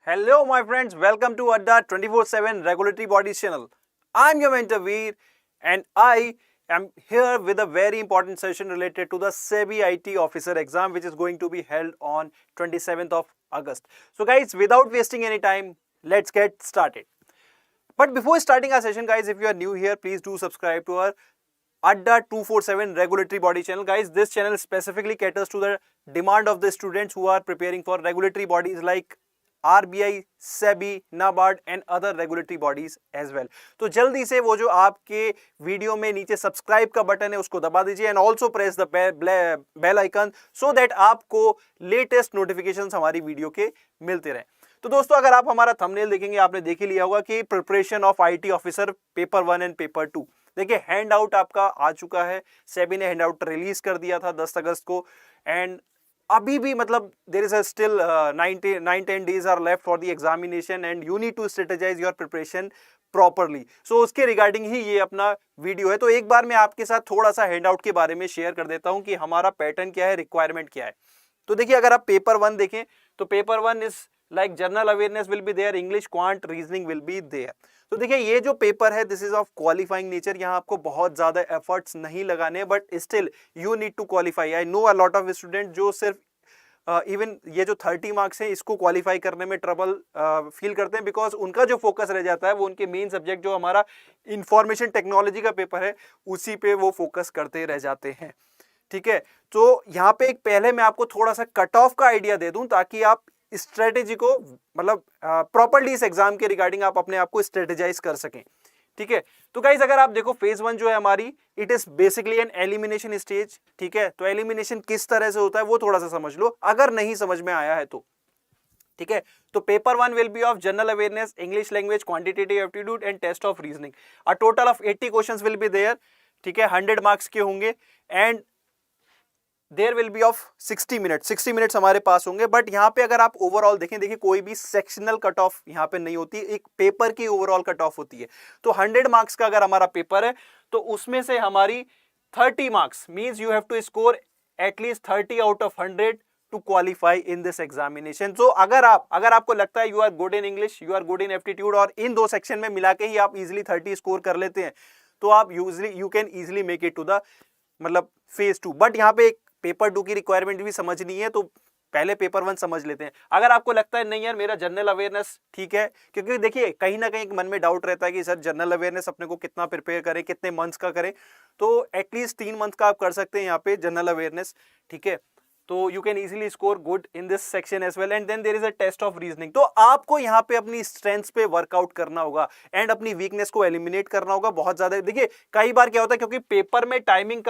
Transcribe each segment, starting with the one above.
Hello, my friends. Welcome to Adda 24/7 Regulatory Bodies channel. I'm your mentor Veer, and I am here with a very important session related to the SEBI IT officer exam, which is going to be held on 27th of August. So, guys, without wasting any time, let's get started. But before starting our session, guys, if you are new here, please do subscribe to our Adda 247 Regulatory Body channel. Guys, this channel specifically caters to the demand of the students who are preparing for regulatory bodies like RBI, SEBI, NABARD and other regulatory bodies as well. तो जल्दी से वो जो आपके video में नीचे subscribe का button है उसको दबा दीजिए and also press the bell icon so that आपको लेटेस्ट नोटिफिकेशंस हमारी वीडियो के मिलते रहें. तो दोस्तों, अगर आप हमारा थंबनेल देखेंगे आपने देख ही लिया होगा कि preparation of IT officer paper 1 and paper 2. देखिए, हैंड आउट आपका आ चुका है. सेबी ने हैंड आउट रिलीज कर दिया था 10 अगस्त को एंड अभी भी मतलब there is still 9-10 days are left for the examination and you need to strategize your preparation properly. So उसके रिगार्डिंग ही ये अपना वीडियो है. तो एक बार मैं आपके साथ थोड़ा सा हैंड आउट के बारे में शेयर कर देता हूं कि हमारा पैटर्न क्या है, रिक्वायरमेंट क्या है. तो देखिए, अगर आप पेपर 1 देखें तो paper 1 is like general awareness will be there, English, quant, reasoning will be there. तो देखिए, ये जो पेपर है this is of qualifying nature. यहाँ आपको बहुत ज्यादा एफर्ट्स नहीं लगाने, but still you need to qualify. I know a lot of student जो सिर्फ इवन ये जो 30 मार्क्स हैं इसको क्वालिफाई करने में ट्रबल फील करते हैं, बिकॉज उनका जो फोकस रह जाता है वो उनके मेन सब्जेक्ट जो हमारा इंफॉर्मेशन टेक्नोलॉजी का पेपर है उसी पे वो फोकस करते रह जाते हैं. ठीक है, तो यहाँ पे एक पहले मैं आपको थोड़ा सा कट ऑफ का आइडिया दे दूं ताकि आप स्ट्रेटेजी को मतलब प्रॉपर्ली इस एग्जाम के रिगार्डिंग आप अपने आप को स्ट्रेटेजाइज कर सकें. ठीक है, तो गाइज अगर आप देखो फेज 1 जो है हमारी, it is basically an elimination stage. ठीक है, तो एलिमिनेशन किस तरह से होता है वो थोड़ा सा समझ लो अगर नहीं समझ में आया है तो. ठीक है, तो paper 1 will be of general awareness, English language, quantitative aptitude and test of reasoning. A total of 80 questions will be there. ठीक है, 100 मार्क्स के होंगे and there will be of 60 minutes हमारे पास होंगे. बट यहाँ पे अगर आप ओवरऑल देखें, देखिए कोई भी सेक्शनल कट ऑफ यहाँ पे नहीं होती, एक पेपर की ओवरऑल कट ऑफ होती है. तो 100 मार्क्स का अगर हमारा पेपर है तो उसमें से हमारी 30 marks means you have to score at least 30 out of 100 to qualify in this examination. तो अगर आपको लगता है you are good in English, you are good in aptitude और इन दो सेक्शन में मिला के ही आप इजिली 30 स्कोर कर लेते हैं तो आप you can easily make it to the मतलब फेज 2. बट यहाँ पे एक पेपर 2 की रिक्वायरमेंट भी समझनी है तो पहले पेपर 1 समझ लेते हैं. अगर आपको लगता है नहीं यार मेरा जनरल अवेयरनेस ठीक है, क्योंकि देखिए कहीं ना कहीं मन में डाउट रहता है कि सर जनरल अवेयरनेस अपने को कितना प्रिपेयर करें, कितने मंथ्स का करें, तो एटलीस्ट 3 मंथ का आप कर सकते हैं यहाँ पे जनरल अवेयरनेस. ठीक है, तो you can easily score good in this section as well and then there is a test of reasoning. तो आपको यहाँ पे अपनी स्ट्रेंथ्स पे वर्कआउट करना होगा एंड अपनी वीकनेस को एलिमिनेट करना होगा बहुत ज्यादा. देखिए कई बार क्या होता है, क्योंकि पेपर में टाइमिंग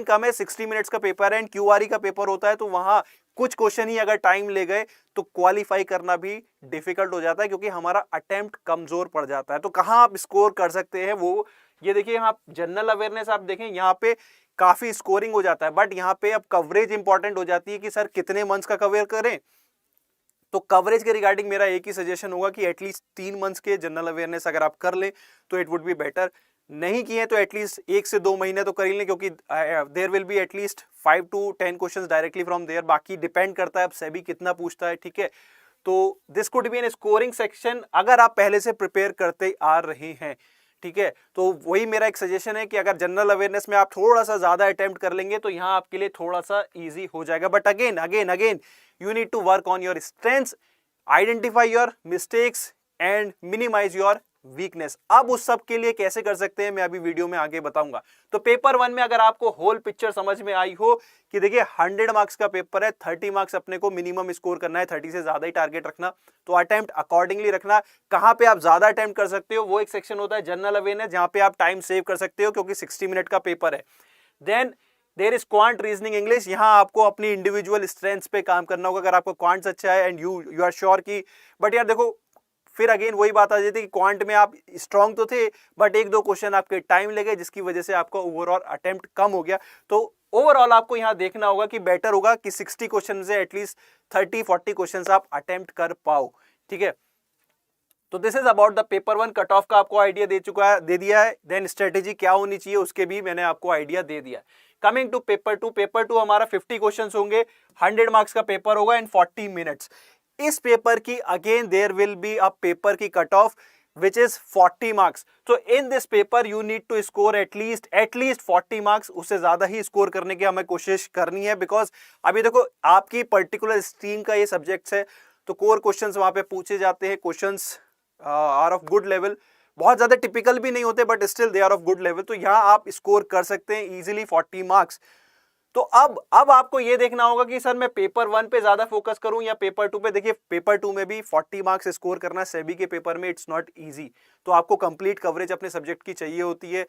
कम है, 60 मिनट्स का पेपर है एंड क्यूआरई का पेपर होता है, तो वहां कुछ क्वेश्चन ही अगर टाइम ले गए तो क्वालिफाई करना भी डिफिकल्ट हो जाता है क्योंकि हमारा अटेम्प्ट कमजोर पड़ जाता है. तो कहां आप स्कोर कर सकते हैं वो ये देखिए, यहाँ जनरल अवेयरनेस आप देखें यहाँ पे काफी स्कोरिंग हो जाता है, बट यहाँ पे अब कवरेज इंपॉर्टेंट हो जाती है कि सर कितने मंथ्स का कवर करें. तो कवरेज के रिगार्डिंग मेरा एक ही सजेशन होगा कि एटलीस्ट 3 मंथ्स के जनरल अवेयरनेस अगर आप कर लें तो इट वुड बी बेटर. नहीं किए तो एटलीस्ट 1 से 2 महीने तो कर ही लें, क्योंकि there will be at least 5 to 10 questions directly from there. बाकी डिपेंड करता है अब सेबी कितना पूछता है. ठीक है, तो this could be an scoring section अगर आप पहले से प्रिपेयर करते आ रहे हैं. ठीक है, तो वही मेरा एक सजेशन है कि अगर जनरल अवेयरनेस में आप थोड़ा सा ज्यादा अटेम्प्ट कर लेंगे तो यहाँ आपके लिए थोड़ा सा इजी हो जाएगा. But again you need to work on your strengths, identify your mistakes and minimize your weakness. अब उस सब के लिए कैसे कर सकते हैं मैं अभी वीडियो में आगे बताऊंगा. तो पेपर 1 में अगर आपको होल पिक्चर समझ में आई हो कि देखिए 100 मार्क्स का पेपर है, 30 मार्क्स अपने को मिनिमम स्कोर करना है, 30 से ज्यादा ही टारगेट रखना, तो अटेम्प्ट अकॉर्डिंगली रखना. कहां पे आप ज्यादा अटेम्प्ट कर सकते हो वो एक सेक्शन होता है जनरल अवेयरनेस जहां पे आप टाइम सेव कर सकते हो क्योंकि 60 मिनट का पेपर है. Then there is quant, reasoning, English. यहाँ आपको अपनी इंडिविजुअल स्ट्रेंथ्स पे काम करना होगा. अगर आपको क्वांट्स अच्छा है एंड यू आर श्योर की, बट यार देखो फिर अगेन वही बात आ जाती है कि क्वांट में आप स्ट्रांग तो थे बट 1-2 क्वेश्चन आपके टाइम लगे जिसकी वजह से आपका ओवरऑल अटेम्प्ट कम हो गया. तो ओवरऑल आपको यहाँ देखना होगा कि बेटर होगा कि 60 क्वेश्चन से एटलीस्ट 30-40 क्वेश्चन आप अटेम्प्ट कर पाओ. ठीक है, तो this is about the paper 1. Cut off का आपको आइडिया दे दिया है. देन स्ट्रेटेजी क्या होनी चाहिए उसके भी मैंने आपको आइडिया दे दिया है. कमिंग टू पेपर 2 हमारा 50 क्वेश्चंस होंगे, 100 मार्क्स का पेपर होगा एंड 40 मिनट्स. इस पेपर की again there will be a paper की cut off which is 40 marks. So in this paper you need to score at least 40 marks. उससे ज्यादा ही score करने की हमें कोशिश करनी है, बिकॉज अभी देखो आपकी पर्टिकुलर स्ट्रीम का ये सब्जेक्ट है, तो कोर क्वेश्चंस वहां पे पूछे जाते हैं. Questions are of good level, बहुत ज्यादा टिपिकल भी नहीं होते but still they are of good level. तो यहाँ आप स्कोर कर सकते हैं इजीली 40 मार्क्स. तो अब आपको ये देखना होगा कि सर मैं पेपर 1 पे ज्यादा फोकस करूं या पेपर 2 पे. देखिए पेपर 2 में भी 40 मार्क्स स्कोर करना सेबी के पेपर में इट्स नॉट इजी. तो आपको कंप्लीट कवरेज अपने सब्जेक्ट की चाहिए होती है,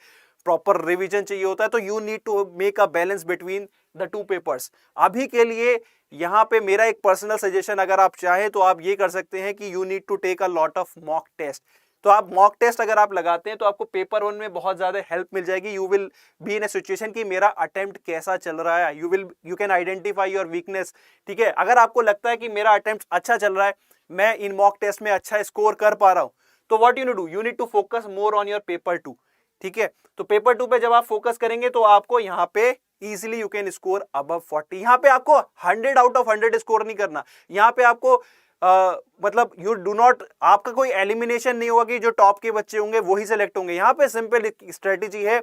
प्रॉपर रिवीजन चाहिए होता है. तो you need to make a balance between the two papers. अभी के लिए यहाँ पे मेरा एक पर्सनल सजेशन, अगर आप चाहें तो आप ये कर सकते हैं कि you need to take a lot of mock test. तो आप मॉक टेस्ट अगर आप लगाते हैं तो आपको पेपर 1 में बहुत ज्यादा हेल्प मिल जाएगी. You will be in a situation कि मेरा अटेम्प्ट कैसा चल रहा है. You can identify your weakness. ठीक है, अगर आपको लगता है कि मेरा अटेम्प्ट अच्छा चल रहा है, मैं इन मॉक टेस्ट में अच्छा स्कोर कर पा रहा हूं, तो what you do, you need to focus more on your paper 2. ठीक है, तो पेपर 2 पे जब आप फोकस करेंगे तो आपको यहाँ पे easily you can score above 40. यहाँ पे आपको 100 आउट ऑफ 100 स्कोर नहीं करना. यहाँ पे आपको मतलब यू डू नॉट, आपका कोई एलिमिनेशन नहीं होगा कि जो टॉप के बच्चे होंगे वही सिलेक्ट होंगे. यहाँ पे सिंपल स्ट्रेटेजी है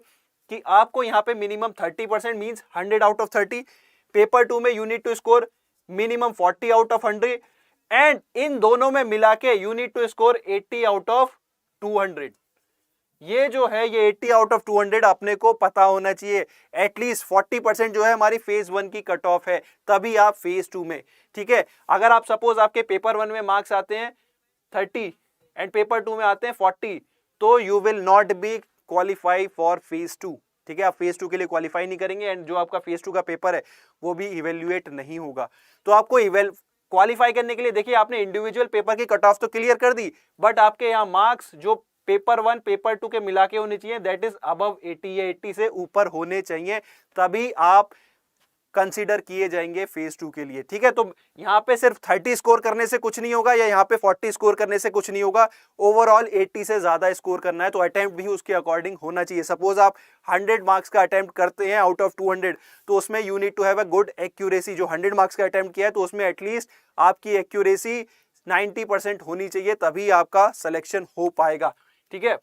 कि आपको यहाँ पे minimum 30% means 100 out of 30. Paper 2 में you need to score minimum 40 out of 100 and इन दोनों में मिला के you need to score 80 out of 200. ये जो है ये 80 आउट ऑफ 200 अपने को पता होना चाहिए. एटलीस्ट 40% जो है हमारी फेज 1 की कट ऑफ है, तभी आप फेज 2 में. ठीक है, अगर आप सपोज आपके पेपर 1 में मार्क्स आते हैं 30 एंड पेपर 2 में आते हैं 40, तो you will not be qualify for phase 2. ठीक है, आप फेज 2 के लिए क्वालिफाई नहीं करेंगे एंड जो आपका फेज 2 का पेपर है वो भी इवेल्युएट नहीं होगा. तो आपको क्वालिफाई करने के लिए देखिए आपने इंडिविजुअल पेपर की कट ऑफ तो क्लियर कर दी, बट आपके यहाँ मार्क्स जो पेपर 1 पेपर 2 के मिला के होने चाहिए, दैट इज अबव 80 या 80 से ऊपर होने चाहिए, तभी आप कंसीडर किए जाएंगे फेज 2 के लिए. ठीक है, तो यहाँ पे सिर्फ 30 स्कोर करने से कुछ नहीं होगा या यहाँ पे 40 स्कोर करने से कुछ नहीं होगा. ओवरऑल 80 से ज्यादा स्कोर करना है, तो अटेम्प्ट भी उसके अकॉर्डिंग होना चाहिए. सपोज आप 100 मार्क्स का अटेम्प्ट करते हैं आउट ऑफ 200, तो उसमें you need to have a good accuracy. जो 100 मार्क्स का अटेम्प्ट किया है तो उसमें एटलीस्ट आपकी एक्यूरेसी 90% होनी चाहिए, तभी आपका सिलेक्शन हो पाएगा. ठीक है,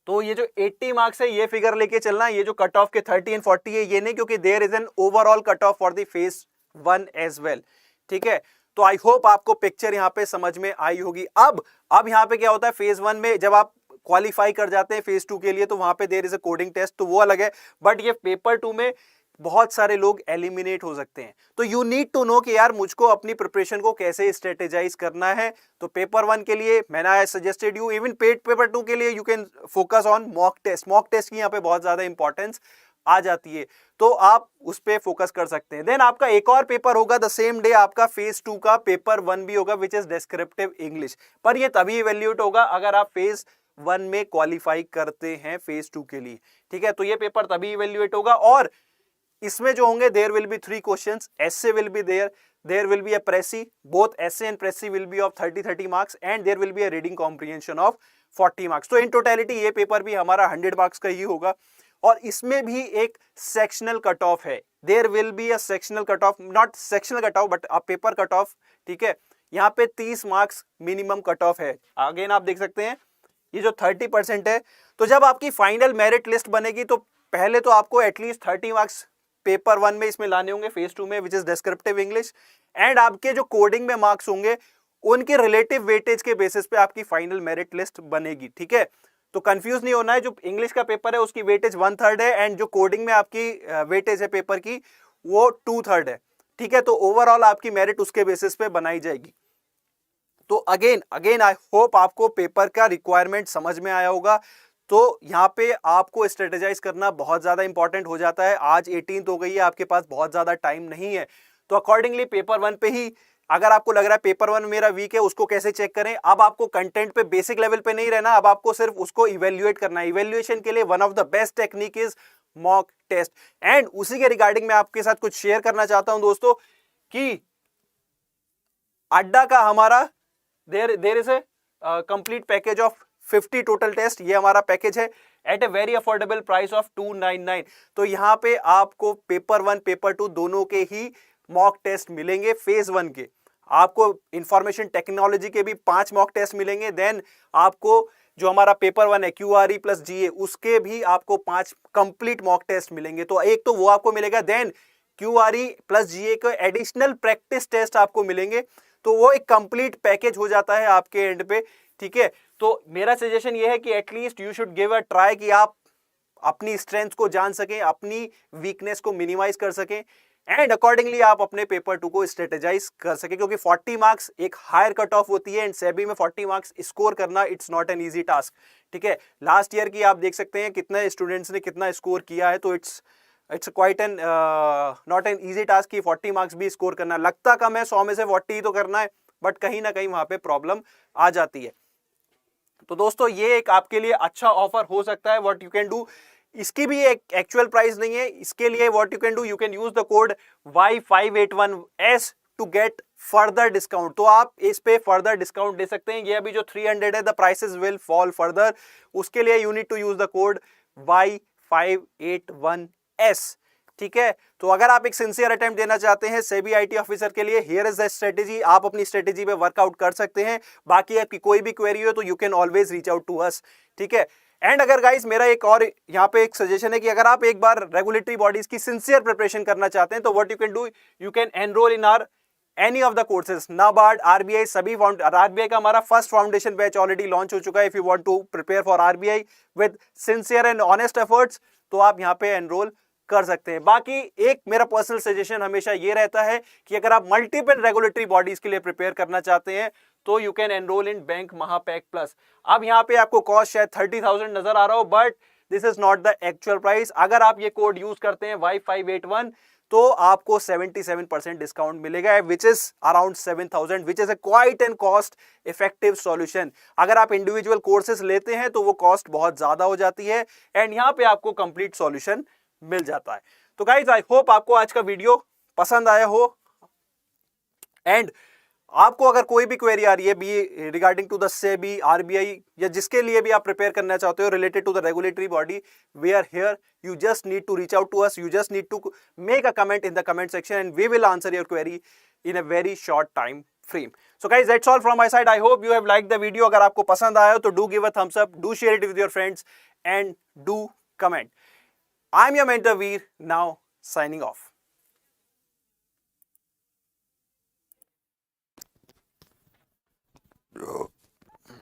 तो ये जो 80 मार्क्स है ये फिगर लेके चलना. ये जो कट ऑफ के 30 एंड 40 है ये नहीं, क्योंकि there is an overall cut off for the phase 1 as well. ठीक है, तो आई होप आपको पिक्चर यहाँ पे समझ में आई होगी. अब यहाँ पे क्या होता है, फेज 1 में जब आप क्वालिफाई कर जाते हैं फेज 2 के लिए तो वहां पे there is a coding test, तो वो अलग है. बट ये पेपर 2 में बहुत सारे लोग एलिमिनेट हो सकते हैं. तो यू नीड टू नो कि यार मुझको अपनी प्रिपरेशन को कैसे स्ट्रेटेजाइज करना है. तो पेपर 1 के लिए मैंने I suggested you, even paper 2 के लिए you can focus on mock test. Mock test की यहाँ पे बहुत ज्यादा इंपॉर्टेंस आ जाती है, तो आप उस पर फोकस कर सकते हैं. देन आपका एक और पेपर होगा द सेम डे, आपका फेज 2 का पेपर 1 भी होगा विच इज डिस्क्रिप्टिव इंग्लिश. पर ये तभी इवेल्यूएट होगा अगर आप फेज 1 में क्वालिफाई करते हैं फेज 2 के लिए. ठीक है, तो ये पेपर तभी इवेल्यूएट होगा. और इसमें जो होंगे there will be 3 questions, essay will be there will be a precis, both essay and precis will be of 30 marks and there will be a reading comprehension of 40 marks. तो in totality ये paper भी हमारा 100 marks का ही होगा. और इसमें भी एक सेक्शनल कट ऑफ है. There will be a sectional cut off, not sectional cut off but a paper cut off. ठीक है, यहाँ पे 30 मार्क्स मिनिमम कट ऑफ है. अगेन आप देख सकते हैं ये जो 30% है. तो जब आपकी फाइनल मेरिट लिस्ट बनेगी तो पहले तो आपको एटलीस्ट 30 मार्क्स पेपर 1 में इसमें लाने होंगे फेज 2 में which is descriptive English, and आपके जो कोडिंग में मार्क्स होंगे उनके रिलेटिव वेटेज के बेसिस पे आपकी फाइनल मेरिट लिस्ट बनेगी. ठीक है, तो कंफ्यूज नहीं होना है. जो इंग्लिश का पेपर है उसकी वेटेज 1/3 है एंड जो कोडिंग में आपकी वेटेज है पेपर की वो 2/3 है. ठीक है, तो ओवरऑल आपकी मेरिट उसके बेसिस पे बनाई जाएगी. तो अगेन आई होप आपको पेपर का रिक्वायरमेंट समझ में आया होगा. तो यहाँ पे आपको स्ट्रेटेजाइज करना बहुत ज्यादा इंपॉर्टेंट हो जाता है. आज 18th हो गई है, आपके पास बहुत ज्यादा टाइम नहीं है, तो अकॉर्डिंगली पेपर 1 पे ही अगर आपको लग रहा है पेपर 1 मेरा वीक है, उसको कैसे चेक करें. अब आपको कंटेंट पे बेसिक लेवल पे नहीं रहना, अब आपको सिर्फ उसको इवेल्युएट करना है. इवेल्युएशन के लिए one of the best technique is mock test. And उसी के रिगार्डिंग मैं आपके साथ कुछ शेयर करना चाहता हूं दोस्तों कि अड्डा का हमारा there is a complete package of 50 total test. ये हमारा पैकेज है at a very affordable price of 299. तो यहाँ पे आपको पेपर 1 पेपर 2 दोनों के ही मॉक टेस्ट मिलेंगे फेज 1 के. आपको इंफॉर्मेशन टेक्नोलॉजी के भी 5 मॉक टेस्ट मिलेंगे। देन आपको जो हमारा पेपर 1 है QRE प्लस GA, उसके भी आपको 5 कंप्लीट मॉक टेस्ट मिलेंगे। तो एक तो वो आपको मिलेगा, देन QRE प्लस GA के एडिशनल प्रैक्टिस टेस्ट आपको मिलेंगे। तो वो एक कंप्लीट पैकेज हो जाता है आपके एंड पे, ठीक है। तो मेरा सजेशन ये है कि at least you should give a try, कि आप अपनी स्ट्रेंथ को जान सकें, अपनी वीकनेस को मिनिमाइज कर सकें, एंड अकॉर्डिंगली आप अपने पेपर 2 को स्ट्रेटेजाइज कर सके, क्योंकि 40 मार्क्स एक हायर कट ऑफ होती है, एंड सेबी में 40 मार्क्स स्कोर करना it's not an easy task, ठीक है। लास्ट ईयर की आप देख सकते हैं कितने स्टूडेंट्स ने कितना स्कोर किया है, तो it's quite an not an easy task कि 40 मार्क्स भी स्कोर करना। लगता कम है, 100 में से 40 ही तो करना है, बट कहीं ना कहीं वहां पे प्रॉब्लम आ जाती है। तो दोस्तों ये एक आपके लिए अच्छा ऑफर हो सकता है। व्हाट यू कैन डू, इसकी भी एक एक्चुअल प्राइस नहीं है, इसके लिए what you can do, you can use the code Y581S to get further discount. तो आप इस पे फर्दर डिस्काउंट दे सकते हैं। ये अभी जो 300 है, the prices will fall further, उसके लिए you need to use the code Y581S, ठीक है। तो अगर आप एक सिंसियर अटेम्प्ट देना चाहते हैं सेबी आईटी ऑफिसर के लिए, हियर इज द स्ट्रेटेजी, आप अपनी स्ट्रेटेजी पे वर्कआउट कर सकते हैं। बाकी आपकी कोई भी क्वेरी हो तो you can always reach out to us, ठीक है। एंड अगर गाइस मेरा एक और यहाँ पे एक सजेशन है कि अगर आप एक बार रेगुलेटरी बॉडीज की सिंसियर प्रिपरेशन करना चाहते हैं, तो what you can do, you can enroll in our any of the courses, NABARD, RBI, सभी आरबीआई का हमारा first foundation batch already launch हो चुका है। If you want to prepare for RBI with sincere and honest efforts, तो आप यहाँ पे एनरोल कर सकते हैं। बाकी एक मेरा पर्सनल सजेशन हमेशा ये रहता है कि अगर आप मल्टीपल रेगुलेटरी बॉडीज के लिए प्रिपेयर करना चाहते हैं, तो you can enroll in bank Mahapack plus. अब यहाँ पे आपको कॉस्ट शायद 30,000 नजर आ रहा हो, but this is not the actual price. अगर आप ये कोड यूज करते हैं Y581, तो आपको 77% डिस्काउंट मिलेगा, which is around 7,000, which is a quiet and cost effective solution. अगर आप इंडिविजुअल कोर्सेज लेते हैं तो वो कॉस्ट बहुत ज्यादा हो जाती है, एंड यहाँ पे आपको कंप्लीट सॉल्यूशन मिल जाता है। तो गाइज आई होप आपको आज का वीडियो पसंद आया हो, एंड आपको अगर कोई भी क्वेरी आ रही है be regarding to the SEBI, RBI, या जिसके लिए भी आप प्रिपेयर करना चाहते हो related to the regulatory body, we are here. You just need to reach out to us, you just need to make a comment in the comment section, and we will answer your query in a very short time frame. So guys that's all from my side. I hope you have like the video. अगर आपको पसंद आया हो तो do give a thumbs up, do share it with your friends, and do comment. I'm your mentor Veer, now signing off.